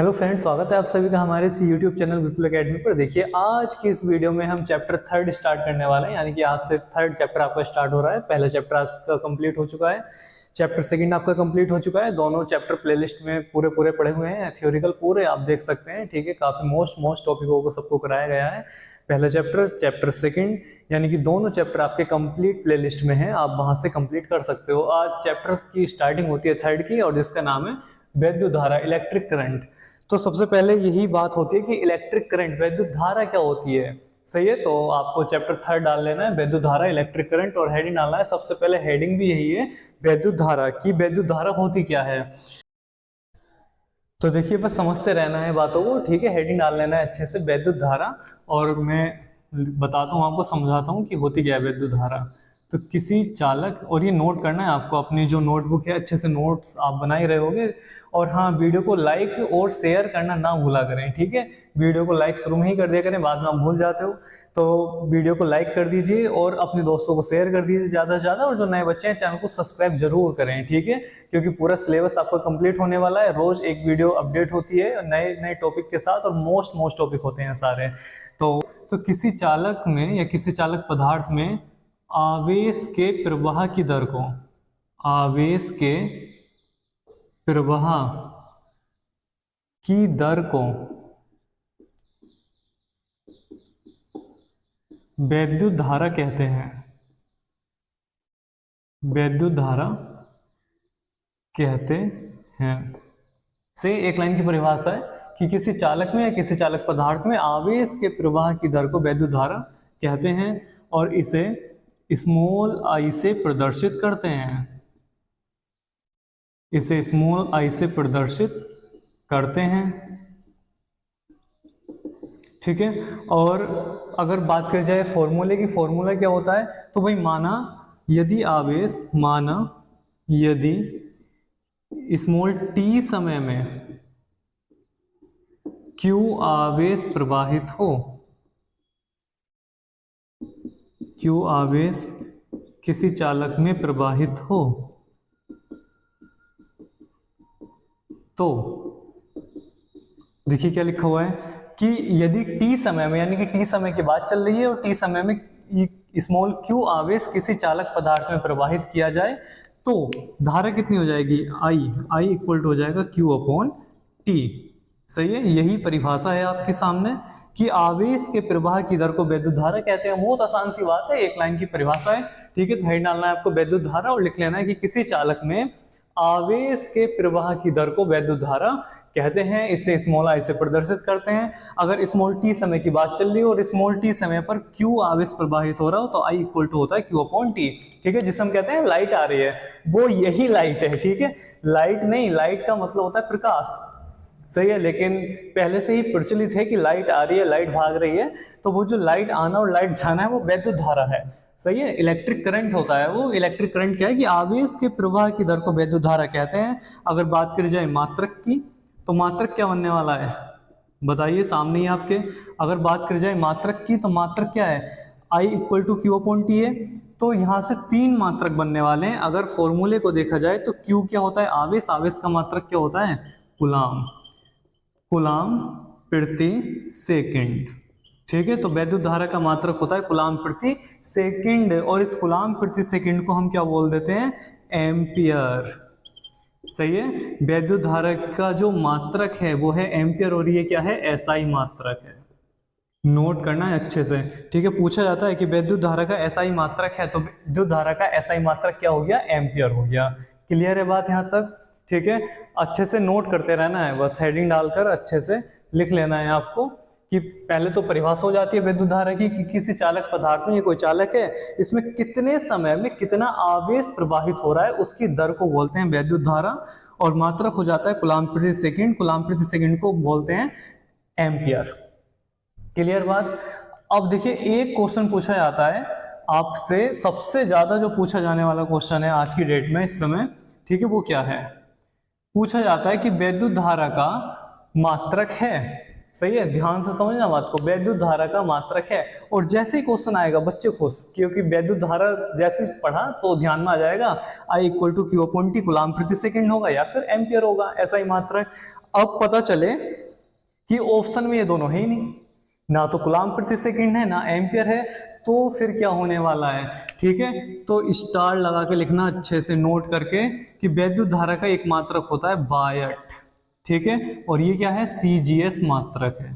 Hello friends, स्वागत है आप सभी का हमारे इस यूट्यूब चैनल विपुल एकेडमी पर। देखिए, आज की इस वीडियो में हम चैप्टर थर्ड स्टार्ट करने वाले हैं, यानी कि आज से थर्ड चैप्टर आपका स्टार्ट हो रहा है। पहला चैप्टर आपका कंप्लीट हो चुका है, चैप्टर सेकंड आपका कंप्लीट हो चुका है। दोनों चैप्टर प्लेलिस्ट में पूरे पूरे पढ़े हुए हैं, थ्योरिकल पूरे आप देख सकते हैं। ठीक है, काफी मोस्ट टॉपिकों को सबको कराया गया है। पहला चैप्टर, चैप्टर सेकंड, यानी कि दोनों चैप्टर आपके कंप्लीट प्लेलिस्ट में हैं, आप वहां से कंप्लीट कर सकते हो। आज चैप्टर की स्टार्टिंग होती है थर्ड की, और जिसका नाम है वैद्युत धारा, इलेक्ट्रिक करंट। तो सबसे पहले यही बात होती है कि इलेक्ट्रिक करंट, वैद्युत धारा क्या होती है। सही है, तो आपको चैप्टर थर्ड डाल लेना है, वैद्युत धारा, इलेक्ट्रिक करंट, और हेडिंग डालना है। सबसे पहले हेडिंग भी यही है, वैद्युत धारा की। वैद्युत धारा होती क्या है, तो देखिए बस समझते रहना है बातों को। ठीक है, हेडिंग डाल लेना है अच्छे से, वैद्युत धारा। और मैं बताता हूँ आपको, समझाता हूँ कि होती क्या है वैद्युत धारा। तो किसी चालक, और ये नोट करना है आपको, अपनी जो नोटबुक है अच्छे से नोट्स आप बना ही रहे होगे। और हाँ, वीडियो को लाइक और शेयर करना ना भूला करें। ठीक है, वीडियो को लाइक शुरू में ही कर दिया करें, बाद में आप भूल जाते हो। तो वीडियो को लाइक कर दीजिए और अपने दोस्तों को शेयर कर दीजिए ज़्यादा से ज़्यादा। और जो नए बच्चे हैं, चैनल को सब्सक्राइब जरूर करें। ठीक है, क्योंकि पूरा सिलेबस आपका कंप्लीट होने वाला है। रोज एक वीडियो अपडेट होती है नए नए टॉपिक के साथ, और मोस्ट टॉपिक होते हैं सारे। तो किसी चालक में या किसी चालक पदार्थ में आवेश के प्रवाह की दर को, आवेश के प्रवाह की दर को वैद्युत धारा कहते हैं। वैद्युत धारा कहते हैं। से एक लाइन की परिभाषा है कि किसी चालक में या किसी चालक पदार्थ में आवेश के प्रवाह की दर को वैद्युत धारा कहते हैं, और इसे स्मॉल आई से प्रदर्शित करते हैं। इसे स्मॉल आई से प्रदर्शित करते हैं। ठीक है, और अगर बात करी जाए फॉर्मूले की, फॉर्मूला क्या होता है, तो भाई माना यदि आवेश, माना यदि स्मॉल टी समय में Q आवेश प्रवाहित हो, Q आवेश किसी चालक में प्रवाहित हो, तो देखिए क्या लिखा हुआ है कि यदि टी समय में, यानी कि टी समय की बात चल रही है, और टी समय में स्मॉल q आवेश किसी चालक पदार्थ में प्रवाहित किया जाए, तो धारा कितनी हो जाएगी, आई इक्वल टू हो जाएगा q अपॉन टी। सही है, यही परिभाषा है आपके सामने कि आवेश के प्रवाह की दर को वैद्युत धारा कहते हैं। बहुत आसान सी बात है, एक लाइन की परिभाषा है। ठीक है, तो हेड डालना है आपको वैद्युत धारा, और लिख लेना है कि किसी चालक में आवेश के प्रवाह की दर को वैद्युत धारा कहते हैं। इसे स्मॉल आई से प्रदर्शित करते हैं। अगर स्मॉल टी समय की बात चल रही है और स्मॉल टी समय पर क्यू आवेश प्रवाहित हो रहा हो, तो आई इक्वल टू होता है क्यू अपॉन टी। ठीक है, जिसे हम कहते हैं लाइट आ रही है, वो यही लाइट है। ठीक है, लाइट नहीं, लाइट का मतलब होता है प्रकाश। सही है, लेकिन पहले से ही प्रचलित है कि लाइट आ रही है, लाइट भाग रही है, तो वो जो लाइट आना और लाइट जाना है वो वैद्युत धारा है। सही है, इलेक्ट्रिक करंट होता है वो। इलेक्ट्रिक करंट क्या है कि आवेश के प्रवाह की दर को वैद्युत धारा कहते हैं। अगर बात करी जाए मात्रक की, तो मात्रक क्या बनने वाला है, बताइए सामने ही आपके। अगर बात करी जाए मात्रक की, तो मात्रक क्या है, I equal to Q upon T है। तो यहां से तीन मात्रक बनने वाले हैं। अगर फॉर्मूले को देखा जाए तो क्यू क्या होता है, आवेश, आवेश का मात्रक क्या होता है, कूलाम, कूलाम प्रति सेकंड। ठीक है, तो वैद्युत धारा का मात्रक होता है कूलाम प्रति सेकंड, और इस कूलाम प्रति सेकंड को हम क्या बोल देते हैं, एम्पियर। सही है, वैद्युत धारा का जो मात्रक है वो है एम्पियर, और ये क्या है, एसआई मात्रक है। नोट करना है अच्छे से। ठीक है, पूछा जाता है कि वैद्युत धारा का एसआई मात्रक है, तो विद्युत धारा का एसआई मात्रक क्या हो गया, एम्पियर हो गया। क्लियर है बात यहाँ तक। ठीक है, अच्छे से नोट करते रहना है, बस हेडिंग डालकर अच्छे से लिख लेना है आपको कि पहले तो परिभाषा हो जाती है विद्युत धारा की कि किसी चालक पदार्थ में, ये कोई चालक है, इसमें कितने समय में कितना आवेश प्रवाहित हो रहा है, उसकी दर को बोलते हैं वैद्युत धारा। और मात्रक हो जाता है कूलाम प्रति सेकंड, कूलाम प्रति सेकंड को बोलते हैं एम्पियर। क्लियर बात। अब देखिए, एक क्वेश्चन पूछा जाता है आपसे, सबसे ज्यादा जो पूछा जाने वाला क्वेश्चन है आज की डेट में, इस समय। ठीक है, वो क्या है, पूछा जाता है कि वैद्युत धारा का मात्रक है, सही है, ध्यान से समझना बात को, वैद्युत धारा का मात्रक है। और जैसे ही क्वेश्चन आएगा बच्चे खुश, क्योंकि वैद्युत धारा जैसे पढ़ा तो ध्यान में आ जाएगा, I = Q/T कूलाम प्रति सेकंड होगा या फिर एम्पियर होगा, ऐसा ही मात्रक। अब पता चले कि ऑप्शन में ये दोनों है ही नहीं, ना तो कूलाम प्रति सेकंड है ना एम्पियर है, तो फिर क्या होने वाला है, ठीक है। तो स्टार लगा के लिखना अच्छे से नोट करके कि वैद्युत धारा का एक मात्रक होता है बायट, ठीक है, और ये क्या है, सीजीएस मात्रक है।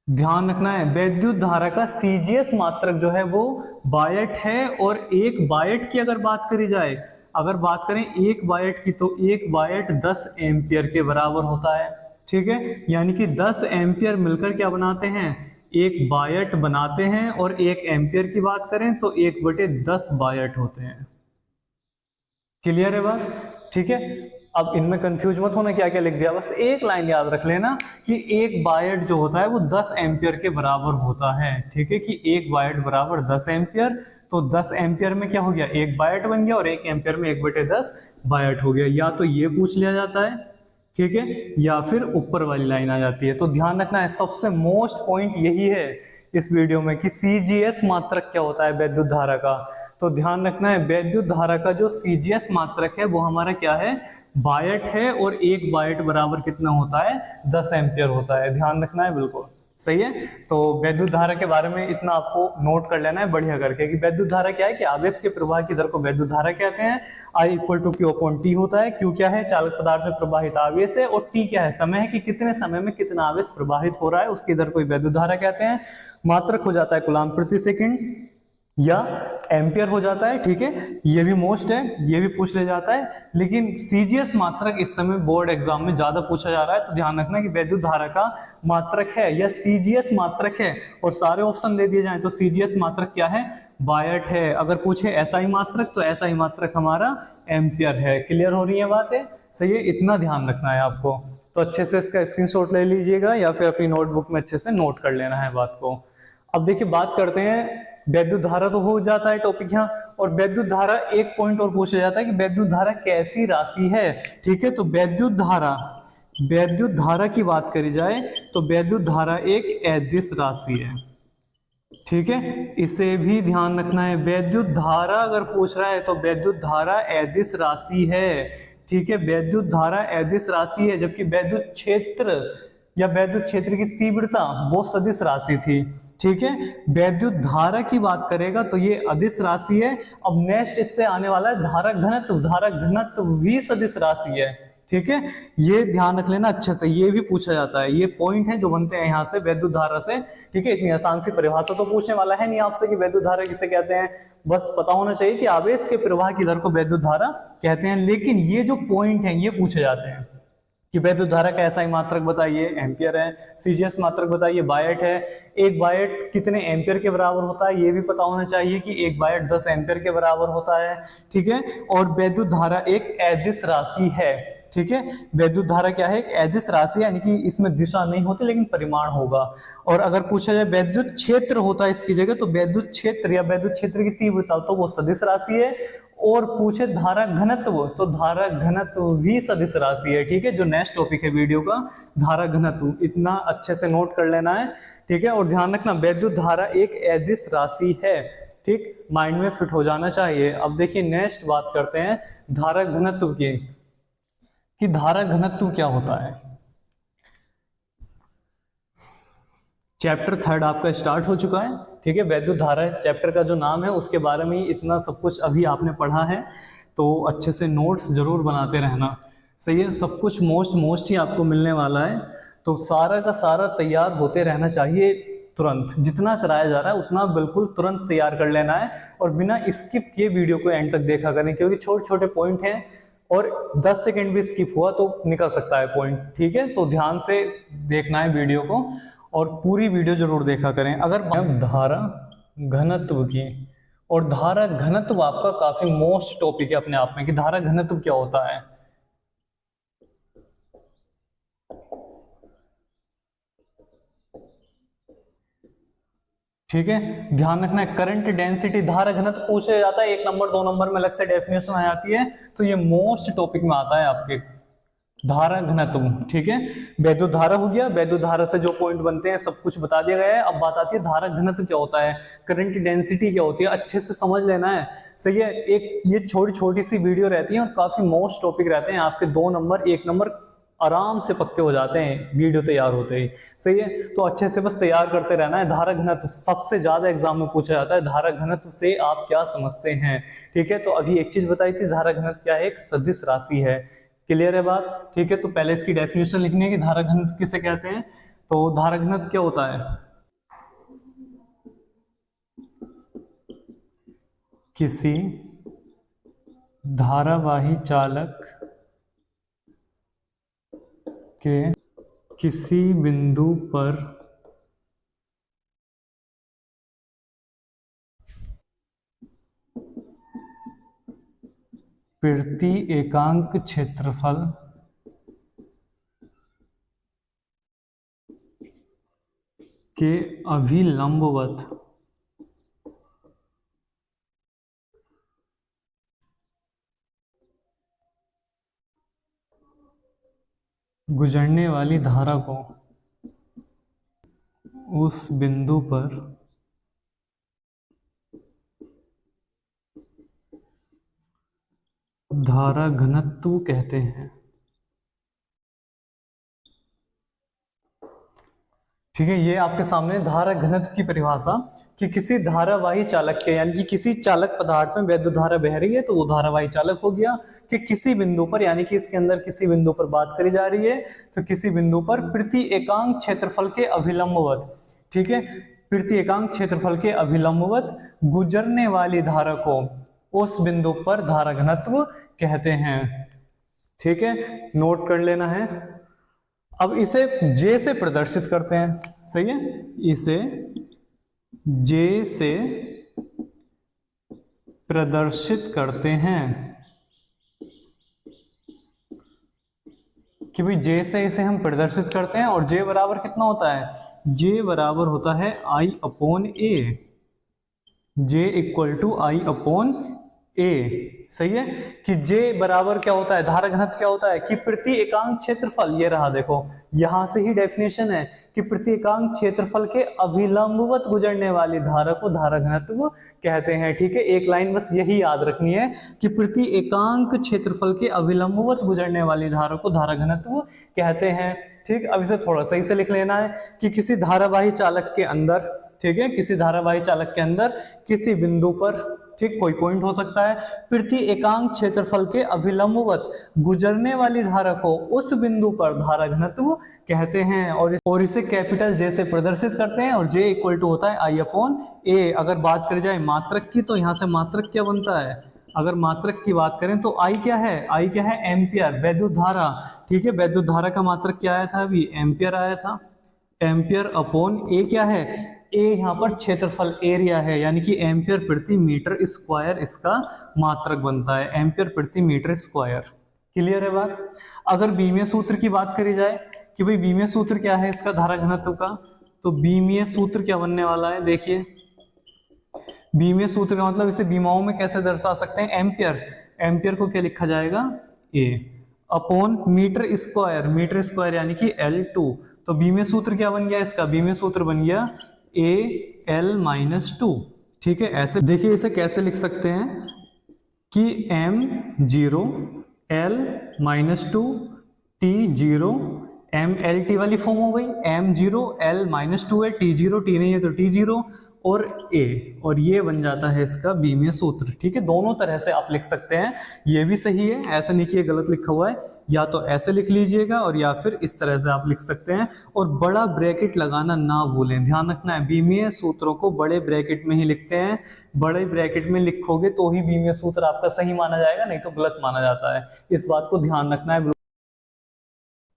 ध्यान रखना है, वैद्युत धारा का सीजीएस मात्रक जो है वो बायट है। और एक बायट की अगर बात करी जाए, अगर बात करें एक बायट की, तो एक बायट 10 एम्पियर के बराबर होता है, ठीक है। यानी कि 10 एम्पियर मिलकर क्या बनाते हैं, एक बायट बनाते हैं। और एक एम्पियर की बात करें तो 1/10 बायट होते हैं। क्लियर है बात, ठीक है। अब इनमें कंफ्यूज मत होना क्या क्या लिख दिया, बस एक लाइन याद रख लेना कि एक बायट जो होता है वो 10 एम्पियर के बराबर होता है, ठीक है, कि एक बायट बराबर 10 एम्पियर। तो 10 एम्पियर में क्या हो गया, एक बायट बन गया, और एक एम्पियर में 1/10 बायट हो गया। या तो ये पूछ लिया जाता है, ठीक है, या फिर ऊपर वाली लाइन आ जाती है। तो ध्यान रखना है, सबसे मोस्ट पॉइंट यही है इस वीडियो में कि सीजीएस मात्रक क्या होता है वैद्युत धारा का। तो ध्यान रखना है, वैद्युत धारा का जो सीजीएस मात्रक है वो हमारा क्या है, बायट है। और एक बायट बराबर कितना होता है, 10 एम्पियर होता है। ध्यान रखना है, बिल्कुल सही है। तो वैद्युत धारा के बारे में इतना आपको नोट कर लेना है बढ़िया करके कि वैद्युत धारा क्या है, कि आवेश के प्रवाह की दर को वैद्युत धारा कहते हैं। I = Q/T होता है। Q क्या है, चालक पदार्थ में प्रवाहित आवेश है, और T क्या है, समय है, कि कितने समय में कितना आवेश प्रवाहित हो रहा है, उसकी दर को वैद्युत धारा कहते हैं। मात्रक हो जाता है कूलाम प्रति सेकंड या एम्पियर हो जाता है, ठीक है। ये भी मोस्ट है, ये भी पूछ ले जाता है, लेकिन सीजीएस मात्रक इस समय बोर्ड एग्जाम में ज्यादा पूछा जा रहा है। तो ध्यान रखना कि वैद्युत धारा का मात्रक है या सीजीएस मात्रक है। और सारे ऑप्शन दे दिए जाएं तो सीजीएस मात्रक क्या है, बायट है। अगर पूछे एसआई मात्रक, तो एसआई मात्रक हमारा एम्पियर है। क्लियर हो रही है बातें, सही है, इतना ध्यान रखना है आपको। तो अच्छे से इसका स्क्रीनशॉट ले लीजिएगा या फिर अपनी नोटबुक में अच्छे से नोट कर लेना है बात को। अब देखिए बात करते हैं, वैद्युत धारा तो हो जाता है टॉपिक यहाँ, और वैद्युत धारा एक पॉइंट और पूछा जाता है कि वैद्युत धारा कैसी राशि है, ठीक है। तो वैद्युत धारा की बात करी जाए तो वैद्युत धारा एक अदिश राशि है, ठीक है, इसे भी ध्यान रखना है। वैद्युत धारा अगर पूछ रहा है तो वैद्युत धारा अदिश राशि है, ठीक है, वैद्युत धारा अदिश राशि है। जबकि वैद्युत क्षेत्र या वैद्युत क्षेत्र की तीव्रता वो सदिश राशि थी, ठीक है। वैद्युत धारा की बात करेगा तो ये अदिश राशि है। अब नेक्स्ट इससे आने वाला है धारा घनत्व भी सदिश राशि है, ठीक है। ये ध्यान रख लेना अच्छे से, ये भी पूछा जाता है। ये पॉइंट है जो बनते हैं यहाँ से वैद्युत धारा से, ठीक है। इतनी आसान सी परिभाषा तो पूछने वाला है नहीं आपसे कि वैद्युत धारा किसे कहते हैं, बस पता होना चाहिए कि आवेश के प्रवाह की दर को वैद्युत धारा कहते हैं। लेकिन ये जो पॉइंट है ये पूछे जाते हैं कि वैद्युत धारा का एसआई मात्रक बताइए, एम्पियर है, सीजीएस मात्रक बताइए, बायट है। एक बायट कितने एम्पियर के बराबर होता है ये भी पता होना चाहिए कि एक बायट 10 एम्पियर के बराबर होता है, ठीक है। और वैद्युत धारा एक अदिश राशि है, ठीक है। वैद्युत धारा क्या है, एक अदिश राशि, यानी कि इसमें दिशा नहीं होती लेकिन परिमाण होगा। और अगर पूछा जाए वैद्युत क्षेत्र होता है इसकी जगह, तो वैद्युत क्षेत्र या वैद्युत क्षेत्र की तीव्रता तो वो सदिश राशि है। और पूछे धारा घनत्व, तो धारा घनत्व भी सदिश राशि है, ठीक है। जो नेक्स्ट टॉपिक है वीडियो का, धारा घनत्व, इतना अच्छे से नोट कर लेना है, ठीक है। और ध्यान रखना वैद्युत धारा एक अदिश राशि है, ठीक, माइंड में फिट हो जाना चाहिए। अब देखिए नेक्स्ट बात करते हैं धारा घनत्व की, कि धारा घनत्व क्या होता है। चैप्टर 3 आपका स्टार्ट हो चुका है, ठीक है। वैद्युत धारा चैप्टर का जो नाम है उसके बारे में ही इतना सब कुछ अभी आपने पढ़ा है, तो अच्छे से नोट्स जरूर बनाते रहना, सही है। सब कुछ मोस्ट ही आपको मिलने वाला है, तो सारा का सारा तैयार होते रहना चाहिए तुरंत। जितना कराया जा रहा है उतना बिल्कुल तुरंत तैयार कर लेना है, और बिना स्किप किए वीडियो को एंड तक देखा करें, क्योंकि छोटे छोटे पॉइंट हैं और 10 सेकंड भी स्किप हुआ तो निकल सकता है पॉइंट, ठीक है। तो ध्यान से देखना है वीडियो को और पूरी वीडियो जरूर देखा करें। अगर धारा घनत्व की, और धारा घनत्व आपका काफी मोस्ट टॉपिक है अपने आप में कि धारा घनत्व क्या होता है। ठीक है, ध्यान रखना है। करंट डेंसिटी धारा घनत्व पूछा जाता है, 1 नंबर 2 नंबर में अलग से डेफिनेशन आ जाती है, तो ये मोस्ट टॉपिक में आता है आपके, धारा घनत्व, ठीक है। वैद्युत धारा हो गया, वैद्युत धारा से जो पॉइंट बनते हैं सब कुछ बता दिया गया है। अब बात आती है धारा घनत्व क्या होता है, करंट डेंसिटी क्या होती है, अच्छे से समझ लेना है, सही है। एक ये छोटी छोटी सी वीडियो रहती है और काफी मोस्ट टॉपिक रहते हैं, आपके 2 नंबर 1 नंबर आराम से पक्के हो जाते हैं वीडियो तैयार होते ही, सही है। तो अच्छे से बस तैयार करते रहना है। धारा घनत्व सबसे ज्यादा एग्जाम में पूछा जाता है, धारा घनत्व से आप क्या समझते हैं, ठीक है। तो अभी एक चीज बताई थी, धारा घनत्व क्या है, एक सदिश राशि है। क्लियर है बात, ठीक है। तो पहले इसकी डेफिनेशन लिखनी है कि धारा घनत्व किसे कहते हैं। तो धारा घनत्व क्या होता है, किसी धारावाही चालक के किसी बिंदु पर प्रति एकांक क्षेत्रफल के अभिलंबवत गुजरने वाली धारा को उस बिंदु पर धारा घनत्व कहते हैं, ठीक है। ये आपके सामने धारा घनत्व की परिभाषा, कि किसी धारावाही चालक के, यानी कि किसी चालक पदार्थ में वैद्युत धारा बह रही है तो वो धारावाही चालक हो गया, कि किसी बिंदु पर, यानी कि इसके अंदर किसी बिंदु पर बात करी जा रही है, तो किसी बिंदु पर प्रति एकांक क्षेत्रफल के अभिलंबवत, ठीक है, प्रति एकांक क्षेत्रफल के अभिलंबवत गुजरने वाली धारा को उस बिंदु पर धारा घनत्व कहते हैं, ठीक है। नोट कर लेना है। अब इसे जे से प्रदर्शित करते हैं, सही है। इसे जे से प्रदर्शित करते हैं कि भाई जे से इसे हम प्रदर्शित करते हैं, और जे बराबर कितना होता है, जे बराबर होता है I upon A, J equal to I upon A, सही है। कि जे बराबर क्या होता है, धारा घनत्व क्या होता है, कि प्रति एकांक क्षेत्रफल, ये रहा देखो, यहां से ही डेफिनेशन है कि प्रति एकांक क्षेत्रफल के अभिलंबवत गुजरने वाली धारा को धारा घनत्व कहते हैं, ठीक है। एक लाइन बस यही याद रखनी है कि प्रति एकांक क्षेत्रफल के अभिलंबवत गुजरने वाली धारा को धारा घनत्व कहते हैं, ठीक। अब इसे थोड़ा सही से लिख लेना है कि किसी धारावाही चालक के अंदर, ठीक है, किसी धारावाही चालक के अंदर किसी बिंदु पर, ठीक, कोई पॉइंट हो सकता है, प्रति एकांक क्षेत्रफल के अभिलंबवत गुजरने वाली धारा को उस बिंदु पर धारा घनत्व कहते हैं, और इसे कैपिटल जे से प्रदर्शित करते हैं, और जे इक्वल टू होता है आई अपॉन ए। अगर बात करी जाए मात्रक की, तो यहां से मात्रक क्या बनता है, अगर मात्रक की बात करें तो आई क्या है, आई क्या है, एम्पियर, वैद्युत धारा, ठीक है। वैद्युत धारा का मात्रक क्या आया था, अभी एम्पियर आया था, एम्पियर अपॉन ए क्या है, ए यहाँ पर क्षेत्रफल एरिया है, यानी कि एम्पियर प्रति मीटर स्क्वायर इसका मात्रक बनता है, एम्पियर प्रति मीटर स्क्वायर। क्लियर है बात। अगर बीमीय सूत्र की बात करी जाए कि भाई बीमीय सूत्र क्या है इसका धारा घनत्व का, तो बीमीय सूत्र क्या बनने वाला है, देखिए बीमीय सूत्र का मतलब, इसे बीमाओं में कैसे दर्शा सकते हैं, एम्पियर, एम्पियर को क्या लिखा जाएगा, ए अपॉन मीटर स्क्वायर यानी कि L2। तो बीमीय सूत्र क्या बन गया इसका, बीमीय सूत्र बन गया AL-2, ठीक है। ऐसे देखिए इसे कैसे लिख सकते हैं कि M0 L-2 T0 MLT वाली फॉर्म हो गई, M0 L-2 है, T0 T नहीं है तो T0 और A, और ये बन जाता है इसका बीमीय सूत्र, ठीक है। दोनों तरह से आप लिख सकते हैं, ये भी सही है, ऐसा नहीं कि ये गलत लिखा हुआ है, या तो ऐसे लिख लीजिएगा और या फिर इस तरह से आप लिख सकते हैं। और बड़ा ब्रैकेट लगाना ना भूलें, ध्यान रखना है बीमीय सूत्रों को बड़े ब्रैकेट में ही लिखते हैं, बड़े ब्रैकेट में लिखोगे तो ही बीमीय सूत्र आपका सही माना जाएगा, नहीं तो गलत माना जाता है, इस बात को ध्यान रखना है।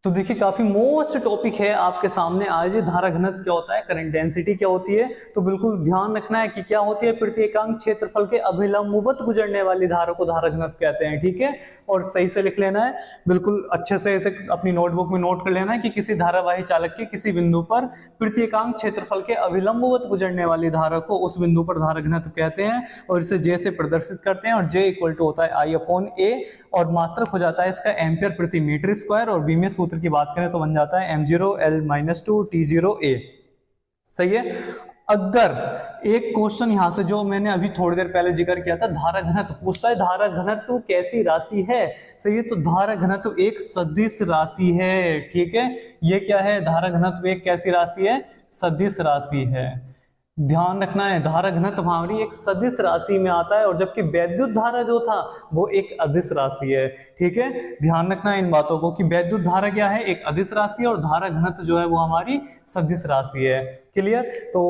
तो देखिए काफी मोस्ट टॉपिक है आपके सामने आज, धारा घनत्व क्या होता है, करंट डेंसिटी क्या होती है। तो बिल्कुल ध्यान रखना है कि क्या होती है, प्रत्येकांक क्षेत्रफल के अभिलंबवत गुजरने वाली धारा को धारा घनत्व कहते हैं, ठीक है। और सही से लिख लेना है, बिल्कुल अच्छे से इसे अपनी नोटबुक में नोट कर लेना है कि किसी धारावाही चालक के किसी बिंदु पर प्रत्येकांक क्षेत्रफल के अभिलंबवत गुजरने वाली धारा को उस बिंदु पर धारा घनत्व कहते हैं, और इसे जे से प्रदर्शित करते हैं, और जे इक्वल टू होता है I/A, और मात्रक हो जाता है इसका एम्पियर प्रति मीटर स्क्वायर, और बी में सूत्र की बात करें तो बन जाता है m0L-2 T0A। सही है। अगर एक क्वेश्चन यहां से जो मैंने अभी थोड़ी देर पहले जिक्र किया था, धारा घनत्व पूछता है, धारा घनत्व कैसी राशि है। सही है, तो धारा घनत्व एक सदिश राशि है, ठीक है। ये क्या है, धारा घनत्व एक कैसी राशि है, सदिश राशि है। ध्यान रखना है, धारा घनत्व हमारी एक सदिश राशि में आता है, और जबकि वैद्युत धारा जो था वो एक अदिश राशि है, ठीक है। ध्यान रखना है इन बातों को कि वैद्युत धारा क्या है, एक अदिश राशि है, और धारा घनत्व जो है वो हमारी सदिश राशि है। क्लियर। तो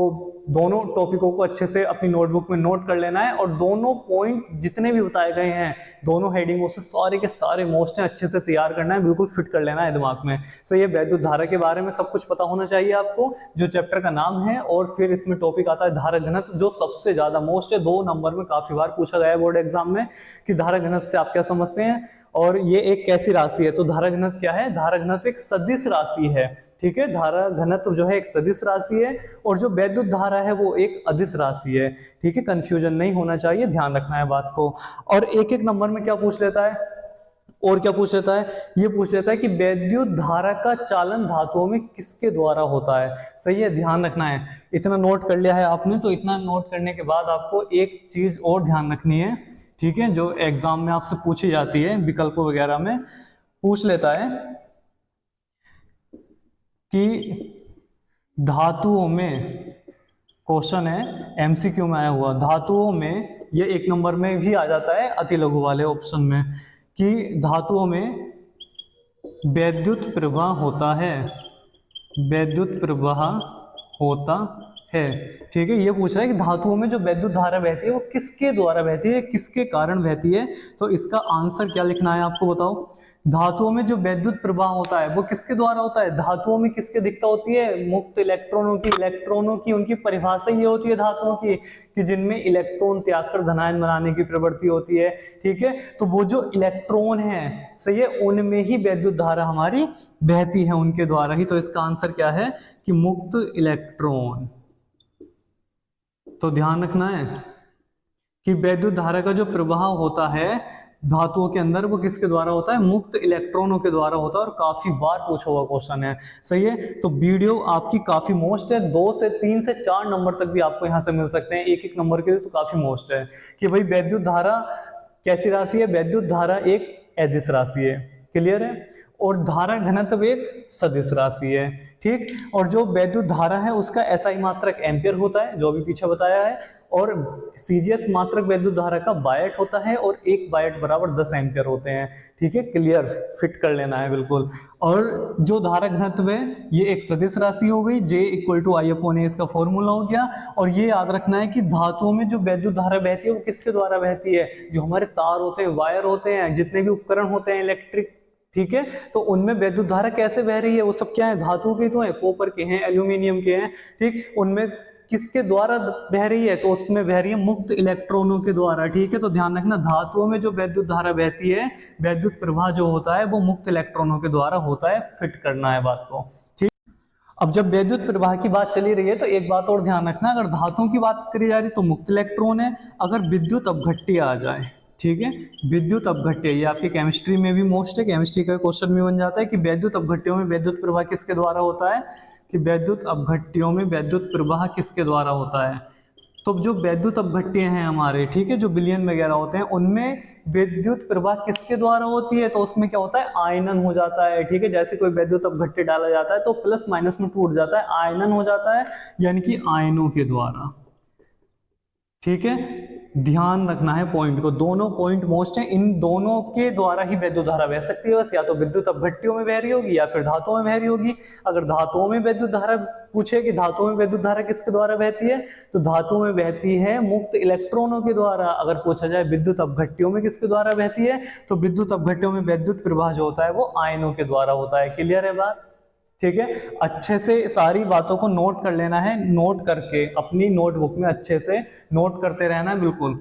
दोनों टॉपिकों को अच्छे से अपनी नोटबुक में नोट कर लेना है, और दोनों पॉइंट जितने भी बताए गए हैं दोनों हेडिंगों से सारे के सारे मोस्ट हैं, अच्छे से तैयार करना है, बिल्कुल फिट कर लेना है दिमाग में। सही है, वैद्युत धारा के बारे में सब कुछ पता होना चाहिए आपको, जो चैप्टर का नाम है, और फिर इसमें टॉपिक आता है धारा घनत्व, जो सबसे ज्यादा मोस्ट है, 2 नंबर में काफी बार पूछा गया है बोर्ड एग्जाम में कि धारा घनत्व से आप क्या समझते हैं, और ये एक कैसी राशि है। तो धारा घनत्व क्या है, धारा घनत्व एक सदिश राशि है, ठीक है। धारा घनत्व जो है एक सदिश राशि है, और जो वैद्युत धारा है वो एक अदिश राशि है, ठीक है। कंफ्यूजन नहीं होना चाहिए, ध्यान रखना है बात को। और एक एक नंबर में क्या पूछ लेता है, और क्या पूछ लेता है, ये पूछ लेता है कि वैद्युत धारा का चालन धातुओं में किसके द्वारा होता है। सही है, ध्यान रखना है। इतना नोट कर लिया है आपने, तो इतना नोट करने के बाद आपको एक चीज और ध्यान रखनी है, ठीक है, जो एग्जाम में आपसे पूछी जाती है, विकल्प वगैरह में पूछ लेता है कि धातुओं में, क्वेश्चन है एमसीक्यू में आया हुआ, धातुओं में, ये 1 नंबर में भी आ जाता है अति लघु वाले ऑप्शन में, कि धातुओं में वैद्युत प्रवाह होता है, वैद्युत प्रवाह होता है, ठीक है। ये पूछ रहा है कि धातुओं में जो वैद्युत धारा बहती है वो किसके द्वारा बहती है, किसके कारण बहती है। तो इसका आंसर क्या लिखना है आपको बताओ। धातुओं में जो वैद्युत प्रवाह होता है वो किसके द्वारा होता है, धातुओं में किसके दिक्कत होती है, मुक्त इलेक्ट्रॉनों की। इलेक्ट्रॉनों की उनकी परिभाषा ये होती है धातुओं की कि जिनमें इलेक्ट्रॉन त्याग कर धनायन बनाने की प्रवृत्ति होती है, ठीक है। तो वो जो इलेक्ट्रॉन है, सही है, उनमें ही वैद्युत धारा हमारी बहती है, उनके द्वारा ही। तो इसका आंसर क्या है कि मुक्त इलेक्ट्रॉन। तो ध्यान रखना है कि वैद्युत धारा का जो प्रवाह होता है धातुओं के अंदर वो किसके द्वारा होता है, मुक्त इलेक्ट्रॉनों के द्वारा होता है, और काफी बार पूछा हुआ क्वेश्चन है। सही है, तो वीडियो आपकी काफी मोस्ट है, 2 से 3 से 4 नंबर तक भी आपको यहां से मिल सकते हैं, एक एक नंबर के लिए, तो काफी मोस्ट है कि भाई वैद्युत धारा कैसी राशि है, वैद्युत धारा एक अदिश राशि है। क्लियर है। और धारा घनत्व एक सदिश राशि है, ठीक। और जो वैद्युत धारा है उसका एसआई मात्रक एम्पियर होता है, जो भी पीछे बताया है, और सीजीएस मात्रक वैद्युत धारा का बायट होता है, और 1 बायट बराबर 10 एम्पियर होते हैं, ठीक है। क्लियर, फिट कर लेना है बिल्कुल। और जो धारा घनत्व है ये एक सदिश राशि हो गई, J इक्वल टू I/A इसका फॉर्मूला हो गया। और ये याद रखना है कि धातुओं में जो वैद्युत धारा बहती है वो किसके द्वारा बहती है, जो हमारे तार होते हैं, वायर होते हैं, जितने भी उपकरण होते हैं इलेक्ट्रिक, ठीक है, तो उनमें वैद्युत धारा कैसे बह रही है, वो सब क्या है, धातु के तो है, कॉपर के हैं, एल्यूमिनियम के हैं, ठीक। उनमें किसके द्वारा बह रही है, तो उसमें बह रही है मुक्त इलेक्ट्रॉनों के द्वारा, ठीक है। तो ध्यान रखना, धातुओं में जो वैद्युत धारा बहती है, वैद्युत प्रवाह जो होता है वो मुक्त इलेक्ट्रॉनों के द्वारा होता है, फिट करना है बात को, ठीक। अब जब वैद्युत प्रवाह की बात चली रही है तो एक बात और ध्यान रखना, अगर धातुओं की बात करी जा रही है तो मुक्त इलेक्ट्रॉन है। अगर विद्युत अपघट्य आ जाए, ठीक है, विद्युत अपघट्य, ये आपकी केमिस्ट्री में भी मोस्ट है, केमिस्ट्री का क्वेश्चन भी बन जाता है कि वैद्युत अपघट्यों में वैद्युत प्रवाह किसके द्वारा होता है, कि वैद्युत अपघट्यों में वैद्युत प्रवाह किसके द्वारा होता है। तो जो वैद्युत अपघट्य हैं हमारे, ठीक है, जो विलयन वगैरह होते हैं, उनमें विद्युत प्रवाह किसके द्वारा होती है, तो उसमें क्या होता है, आयनन हो जाता है, ठीक है। जैसे कोई वैद्युत अपघट्य डाला जाता है तो प्लस माइनस में टूट जाता है, आयनन हो जाता है, यानी कि आयनों के द्वारा, ठीक है, ध्यान रखना है पॉइंट को, दोनों पॉइंट मोस्ट हैं, इन दोनों के द्वारा ही वैद्युत धारा बह सकती है, बस या तो विद्युत अपघट्टियों में बह रही होगी या फिर धातुओं में बह रही होगी। अगर धातुओं में वैद्युत धारा पूछे कि धातुओं में विद्युत धारा किसके द्वारा बहती है, तो धातुओं में बहती है मुक्त इलेक्ट्रॉनों के द्वारा। अगर पूछा जाए विद्युत अपघट्टियों में किसके द्वारा बहती है, तो विद्युत अपघट्टियों में वैद्युत प्रवाह जो होता है वो आयनों के द्वारा होता है। क्लियर है बात? ठीक है, अच्छे से सारी बातों को नोट कर लेना है, नोट करके अपनी नोटबुक में अच्छे से नोट करते रहना है बिल्कुल।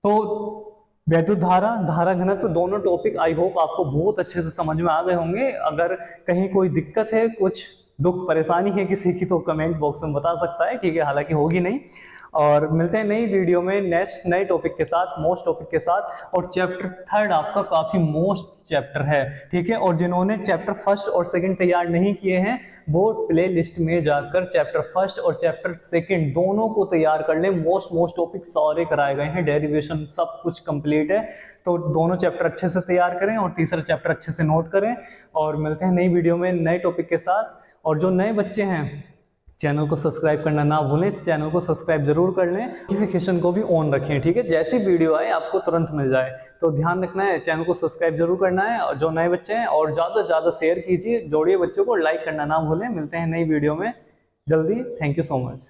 तो वैद्युत धारा, धारा घनत्व, दोनों टॉपिक आई होप आपको बहुत अच्छे से समझ में आ गए होंगे। अगर कहीं कोई दिक्कत है, कुछ दुख परेशानी है किसी की, तो कमेंट बॉक्स में बता सकता है, ठीक है, हालांकि होगी नहीं। और मिलते हैं नई वीडियो में नेक्स्ट नए टॉपिक के साथ, मोस्ट टॉपिक के साथ। और चैप्टर 3 आपका काफी मोस्ट चैप्टर है, ठीक है। और जिन्होंने चैप्टर 1 और 2 तैयार नहीं किए हैं, वो प्ले लिस्ट में जाकर चैप्टर 1 और चैप्टर 2 दोनों को तैयार कर ले। मोस्ट टॉपिक सारे कराए गए हैं, डेरिवेशन सब कुछ कंप्लीट है। तो दोनों चैप्टर अच्छे से तैयार करें और तीसरा चैप्टर अच्छे से नोट करें। और मिलते हैं नई वीडियो में नए टॉपिक के साथ। और जो नए बच्चे हैं, चैनल को सब्सक्राइब करना ना भूलें, चैनल को सब्सक्राइब जरूर कर लें, नोटिफिकेशन को भी ऑन रखें, ठीक है, जैसी वीडियो आए आपको तुरंत मिल जाए। तो ध्यान रखना है, चैनल को सब्सक्राइब जरूर करना है, और जो नए बच्चे हैं और ज़्यादा से ज़्यादा शेयर कीजिए, जोड़िए बच्चों को, लाइक करना ना भूलें। मिलते हैं नई वीडियो में जल्दी। Thank you so much.